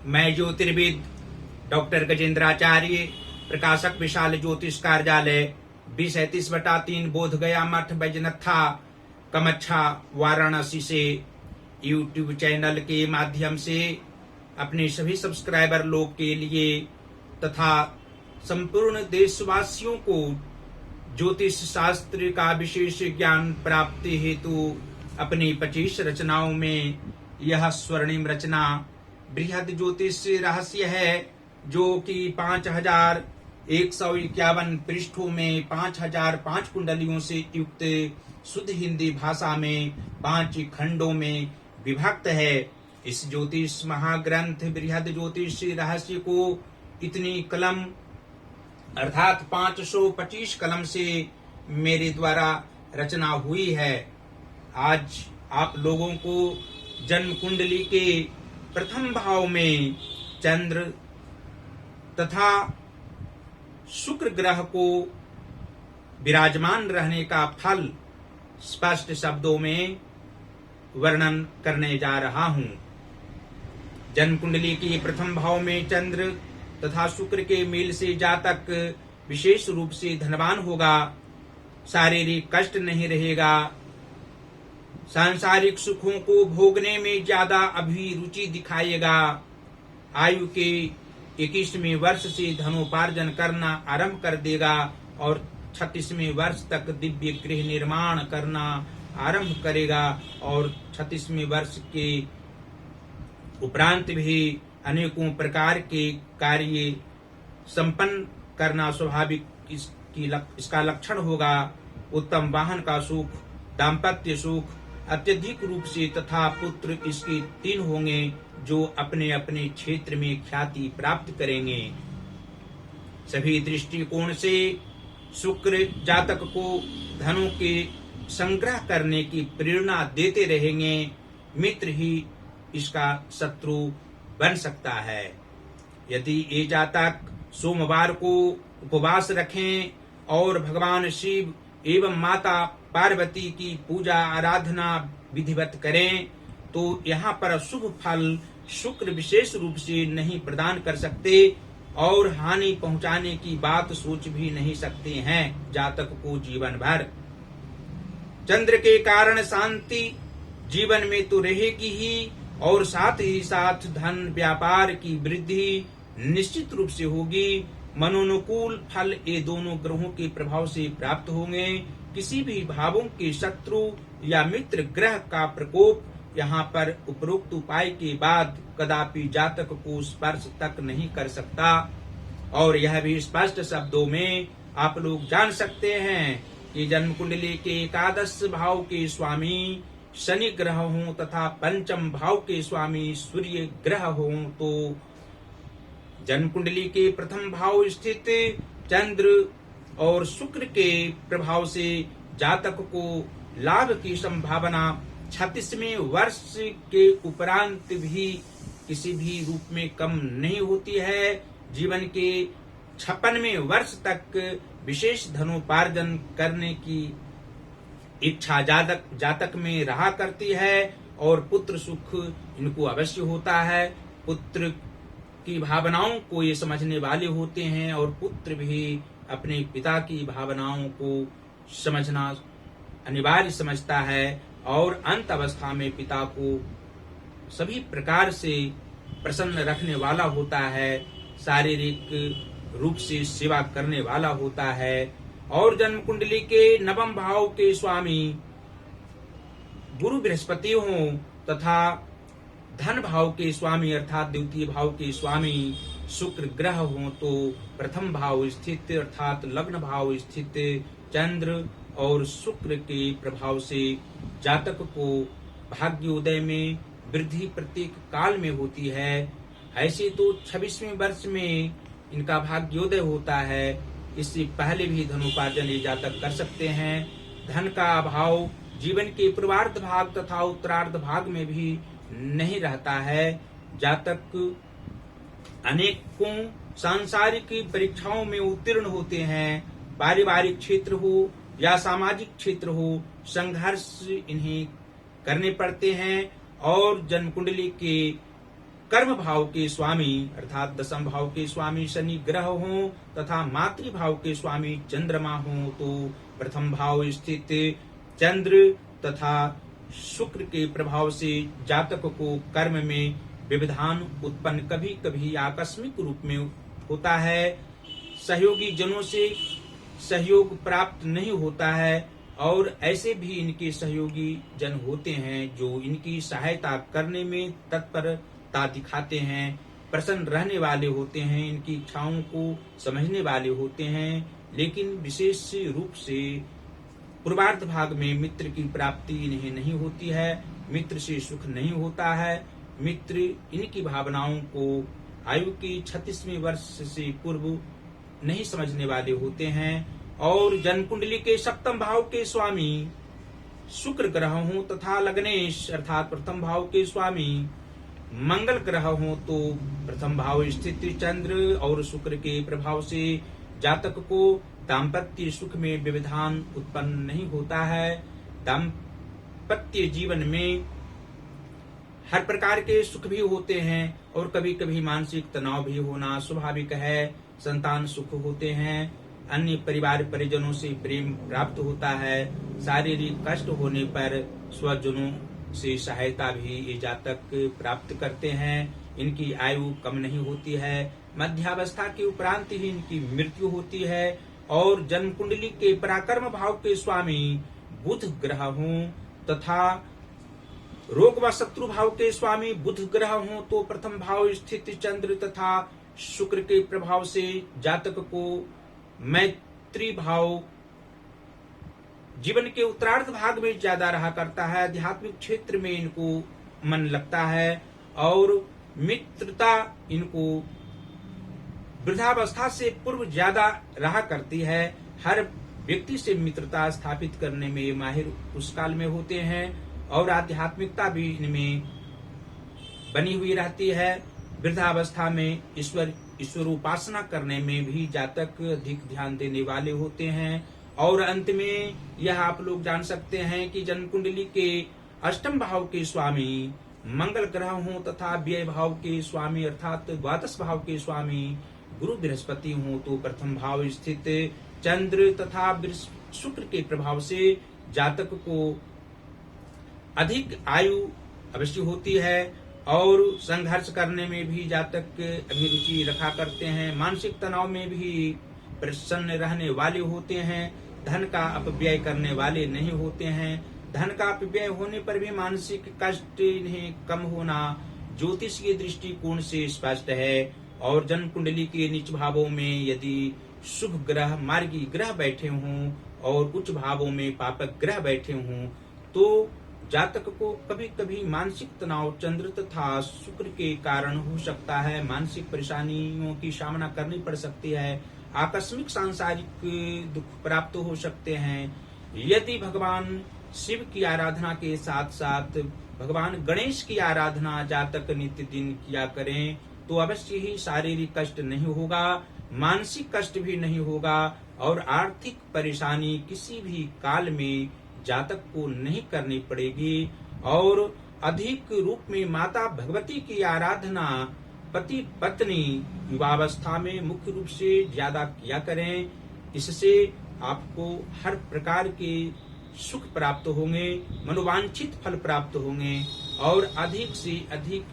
मैं ज्योतिर्विद डॉक्टर गजेंद्राचार्य, प्रकाशक विशाल ज्योतिष कार्यालय 2037/3 बोधगया मठ बैजनाथा कमच्छा वाराणसी से यूट्यूब चैनल के माध्यम से अपने सभी सब्सक्राइबर लोग के लिए तथा संपूर्ण देशवासियों को ज्योतिष शास्त्र का विशेष ज्ञान प्राप्ति हेतु अपनी 25 रचनाओं में यह स्वर्णिम रचना बृहद ज्योतिष रहस्य है, जो कि 5151 पृष्ठों में 5005 कुंडलियों से युक्त शुद्ध हिंदी भाषा में 5 खंडों में विभक्त है। इस ज्योतिष महाग्रंथ बृहद ज्योतिष रहस्य को इतनी कलम अर्थात 525 कलम से मेरे द्वारा रचना हुई है। आज आप लोगों को जन्म कुंडली के प्रथम भाव में चंद्र तथा शुक्र ग्रह को विराजमान रहने का फल स्पष्ट शब्दों में वर्णन करने जा रहा हूं। जन्म कुंडली के प्रथम भाव में चंद्र तथा शुक्र के मेल से जातक विशेष रूप से धनवान होगा, शारीरिक कष्ट नहीं रहेगा, सांसारिक सुखों को भोगने में ज्यादा अभिरुचि दिखाएगा, आयु के 21वें वर्ष से धनोपार्जन करना आरंभ कर देगा और 36वें वर्ष तक दिव्य गृह निर्माण करना आरंभ करेगा और 36वें वर्ष के उपरांत भी अनेकों प्रकार के कार्य संपन्न करना स्वाभाविक इसका लक्षण होगा। उत्तम वाहन का सुख, दाम्पत्य सुख अत्यधिक रूप से तथा पुत्र इसके 3 होंगे जो अपने अपने क्षेत्र में ख्याति प्राप्त करेंगे। सभी दृष्टिकोण से शुक्र जातक को धनों के संग्रह करने की प्रेरणा देते रहेंगे। मित्र ही इसका शत्रु बन सकता है। यदि ये जातक सोमवार को उपवास रखें और भगवान शिव एवं माता पार्वती की पूजा आराधना विधिवत करें तो यहाँ पर शुभ फल शुक्र विशेष रूप से नहीं प्रदान कर सकते और हानि पहुंचाने की बात सोच भी नहीं सकते हैं जातक को जीवन भर। चंद्र के कारण शांति जीवन में तो रहेगी ही और साथ ही साथ धन व्यापार की वृद्धि निश्चित रूप से होगी। मनोनुकूल फल ये दोनों ग्रहों के प्रभाव से प्राप्त होंगे। किसी भी भावों के शत्रु या मित्र ग्रह का प्रकोप यहाँ पर उपरोक्त उपाय के बाद कदापि जातक को स्पर्श तक नहीं कर सकता। और यह भी स्पष्ट शब्दों में आप लोग जान सकते हैं कि जन्म कुंडली के एकादश भाव के स्वामी शनि ग्रह हों तथा पंचम भाव के स्वामी सूर्य ग्रह हों तो जन्म कुंडली के प्रथम भाव स्थित चंद्र और शुक्र के प्रभाव से जातक को लाभ की संभावना 36वें वर्ष के उपरांत भी किसी भी रूप में कम नहीं होती है। जीवन के 56वें वर्ष तक विशेष धनोपार्जन करने की इच्छा जातक में रहा करती है और पुत्र सुख इनको अवश्य होता है। पुत्र की भावनाओं को ये समझने वाले होते हैं और पुत्र भी अपने पिता की भावनाओं को समझना अनिवार्य समझता है और अंत अवस्था में पिता को सभी प्रकार से प्रसन्न रखने वाला होता है, शारीरिक रूप से सेवा करने वाला होता है। और जन्म कुंडली के 9वें भाव के स्वामी गुरु बृहस्पति हों तथा धन भाव के स्वामी अर्थात द्वितीय भाव के स्वामी शुक्र ग्रह हों तो प्रथम भाव स्थित अर्थात लग्न भाव स्थित चंद्र और शुक्र के प्रभाव से जातक को भाग्योदय में वृद्धि प्रत्येक काल में होती है। ऐसे तो 26वें वर्ष में इनका भाग्योदय होता है। इससे पहले भी धनोपार्जन ये जातक कर सकते हैं। धन का अभाव जीवन के पूर्वार्ध भाग तथा उत्तरार्ध भाग में भी नहीं रहता है। जातक अनेकों सांसारिक परीक्षाओं में उत्तीर्ण होते हैं। पारिवारिक क्षेत्र हो या सामाजिक क्षेत्र हो, संघर्ष इन्हें करने पड़ते हैं और जन्म कुंडली के कर्म भाव के स्वामी अर्थात दशम भाव के स्वामी शनि ग्रह हों तथा मातृ भाव के स्वामी चंद्रमा हों तो प्रथम भाव स्थित चंद्र तथा शुक्र के प्रभाव से जातक को कर्म में व्यवधान उत्पन्न कभी कभी आकस्मिक रूप में होता है। सहयोगी जनों से सहयोग प्राप्त नहीं होता है और ऐसे भी इनके सहयोगी जन होते हैं जो इनकी सहायता करने में तत्परता दिखाते हैं, प्रसन्न रहने वाले होते हैं, इनकी इच्छाओं को समझने वाले होते हैं, लेकिन विशेष रूप से पूर्वार्ध भाग में मित्र की प्राप्ति इन्हें नहीं होती है, मित्र से सुख नहीं होता है। मित्र इनकी भावनाओं को आयु के 36वें वर्ष से पूर्व नहीं समझने वाले होते हैं और जन्म कुंडली के सप्तम भाव के स्वामी शुक्र ग्रह हों तथा लग्नेश अर्थात प्रथम भाव के स्वामी मंगल ग्रह हों तो प्रथम भाव स्थित चंद्र और शुक्र के प्रभाव से जातक को दाम्पत्य सुख में व्यवधान उत्पन्न नहीं होता है। दाम्पत्य जीवन में हर प्रकार के सुख भी होते हैं और कभी कभी मानसिक तनाव भी होना स्वाभाविक है। संतान सुख होते हैं, अन्य परिवार परिजनों से प्रेम प्राप्त होता है, शारीरिक कष्ट होने पर स्वजनों से सहायता भी ये जातक प्राप्त करते हैं। इनकी आयु कम नहीं होती है, मध्यावस्था के उपरांत ही इनकी मृत्यु होती है और जन्म कुंडली के पराक्रम भाव के स्वामी बुध ग्रह हों तथा रोग व शत्रु भाव के स्वामी बुध ग्रह हों तो प्रथम भाव स्थित चंद्र तथा शुक्र के प्रभाव से जातक को मैत्री भाव जीवन के उत्तरार्ध भाग में ज्यादा रहा करता है। आध्यात्मिक क्षेत्र में इनको मन लगता है और मित्रता इनको वृद्धावस्था से पूर्व ज्यादा रहा करती है। हर व्यक्ति से मित्रता स्थापित करने में माहिर उस काल में होते हैं और आध्यात्मिकता भी इनमें बनी हुई रहती है। वृद्धावस्था में ईश्वर उपासना करने में भी जातक अधिक ध्यान देने वाले होते हैं और अंत में यह आप लोग जान सकते हैं कि जन्म कुंडली के अष्टम भाव के स्वामी मंगल ग्रह हों तथा व्यय भाव के स्वामी अर्थात द्वादश भाव के स्वामी गुरु बृहस्पति हों तो प्रथम भाव स्थित चंद्र तथा शुक्र के प्रभाव से जातक को अधिक आयु अवश्य होती है और संघर्ष करने में भी जातक अभिरुचि रखा करते हैं। मानसिक तनाव में भी प्रसन्न रहने वाले होते हैं, धन का अपव्यय करने वाले नहीं होते हैं। धन का अपव्यय होने पर भी मानसिक कष्ट इन्हें कम होना ज्योतिषीय दृष्टिकोण से स्पष्ट है और जन्म कुंडली के नीच भावों में यदि शुभ ग्रह मार्गी ग्रह बैठे हों और उच्च भावों में पापक ग्रह बैठे हों तो जातक को कभी कभी मानसिक तनाव चंद्र तथा शुक्र के कारण हो सकता है। मानसिक परेशानियों की सामना करनी पड़ सकती है, आकस्मिक सांसारिक दुख प्राप्त हो सकते हैं। यदि भगवान शिव की आराधना के साथ साथ भगवान गणेश की आराधना जातक नित्य दिन किया करें तो अवश्य ही शारीरिक कष्ट नहीं होगा, मानसिक कष्ट भी नहीं होगा और आर्थिक परेशानी किसी भी काल में जातक को नहीं करनी पड़ेगी। और अधिक रूप में माता भगवती की आराधना पति पत्नी युवावस्था में मुख्य रूप से ज्यादा किया करें। इससे आपको हर प्रकार के सुख प्राप्त होंगे, मनोवांछित फल प्राप्त होंगे और अधिक से अधिक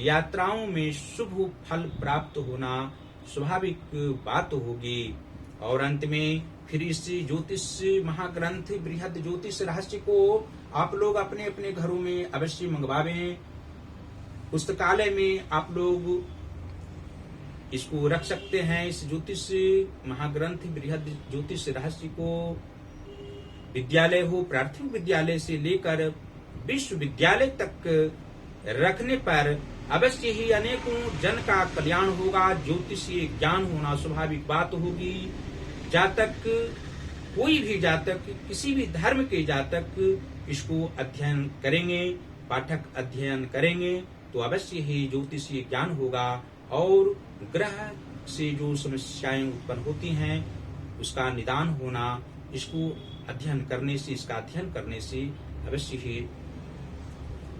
यात्राओं में शुभ फल प्राप्त होना स्वाभाविक बात होगी। और अंत में फिर इस ज्योतिष महाग्रंथ बृहद ज्योतिष रहस्य को आप लोग अपने अपने घरों में अवश्य मंगवावें। पुस्तकालय में आप लोग इसको रख सकते हैं। इस ज्योतिष महाग्रंथ बृहद ज्योतिष रहस्य को विद्यालय हो, प्राथमिक विद्यालय से लेकर विश्वविद्यालय तक रखने पर अवश्य ही अनेकों जन का कल्याण होगा। ज्योतिषीय ज्ञान होना स्वाभाविक बात होगी। जातक कोई भी जातक किसी भी धर्म के जातक इसको अध्ययन करेंगे, पाठक अध्ययन करेंगे तो अवश्य ही ज्योतिषीय ज्ञान होगा और ग्रह से जो समस्याएं उत्पन्न होती हैं उसका निदान होना, इसको अध्ययन करने से, इसका अध्ययन करने से अवश्य ही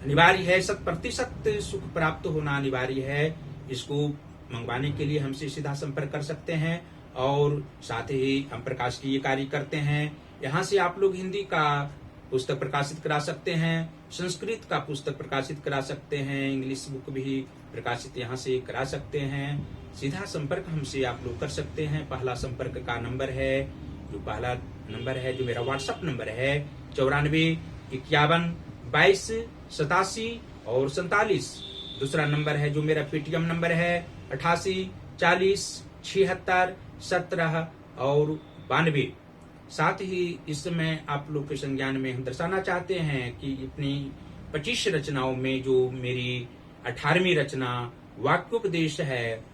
अनिवार्य है, 100% सुख प्राप्त होना अनिवार्य है। इसको मंगवाने के लिए हमसे सीधा संपर्क कर सकते हैं और साथ ही हम प्रकाशकीय कार्य करते हैं। यहाँ से आप लोग हिंदी का पुस्तक प्रकाशित करा सकते हैं, संस्कृत का पुस्तक प्रकाशित करा सकते हैं, इंग्लिश बुक भी प्रकाशित यहाँ से करा सकते हैं। सीधा संपर्क हमसे आप लोग कर सकते हैं। पहला संपर्क का नंबर है, जो मेरा व्हाट्सएप नंबर है 94 51 22 87 और 47। दूसरा नंबर है जो मेरा पेटीएम नंबर है 88 40 76 17 और 92। साथ ही इस समय आप लोग के संज्ञान में हम दर्शाना चाहते हैं कि अपनी 25 रचनाओं में जो मेरी 18वीं रचना वाक्योपदेश है,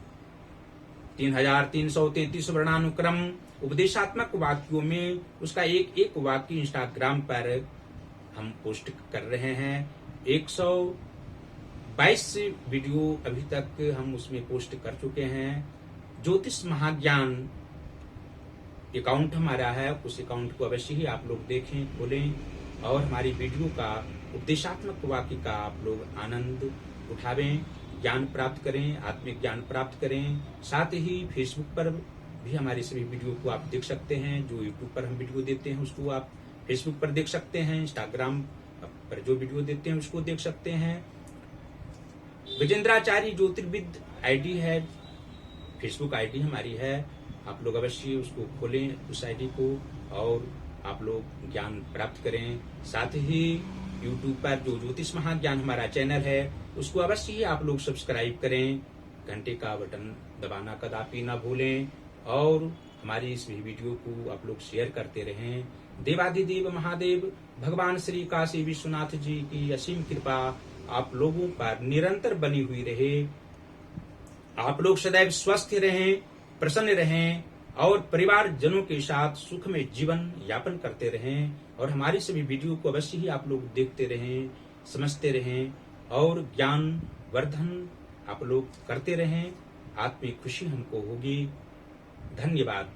3333 वर्णानुक्रम उपदेशात्मक वाक्यों में, उसका एक एक वाक्य इंस्टाग्राम पर हम पोस्ट कर रहे हैं। 122 वीडियो अभी तक हम उसमें पोस्ट कर चुके हैं। ज्योतिष महाज्ञान अकाउंट हमारा है, उस अकाउंट को अवश्य ही आप लोग देखें, खोलें और हमारी वीडियो का उपदेशात्मक वाक्य का आप लोग आनंद उठावें, ज्ञान प्राप्त करें, आत्मिक ज्ञान प्राप्त करें। साथ ही फेसबुक पर भी हमारी सभी वीडियो को आप देख सकते हैं। जो यूट्यूब पर हम वीडियो देते हैं उसको आप फेसबुक पर देख सकते हैं, इंस्टाग्राम पर जो वीडियो देते हैं उसको देख सकते हैं। गजेंद्राचार्य ज्योतिर्विद आईडी है, फेसबुक आईडी हमारी है। आप लोग अवश्य उसको खोलें, उस आईडी को, और आप लोग ज्ञान प्राप्त करें। साथ ही यूट्यूब पर जो ज्योतिष महाज्ञान हमारा चैनल है उसको अवश्य ही आप लोग सब्सक्राइब करें, घंटे का बटन दबाना कदापि ना भूलें और हमारी इस वीडियो को आप लोग शेयर करते रहें। देवाधिदेव महादेव भगवान श्री काशी विश्वनाथ जी की असीम कृपा आप लोगों पर निरंतर बनी हुई रहे। आप लोग सदैव स्वस्थ रहें, प्रसन्न रहें और परिवार जनों के साथ सुख में जीवन यापन करते रहें। और हमारी सभी वीडियो को अवश्य ही आप लोग देखते रहें, समझते रहें और ज्ञान वर्धन आप लोग करते रहें। आत्मिक खुशी हमको होगी। धन्यवाद।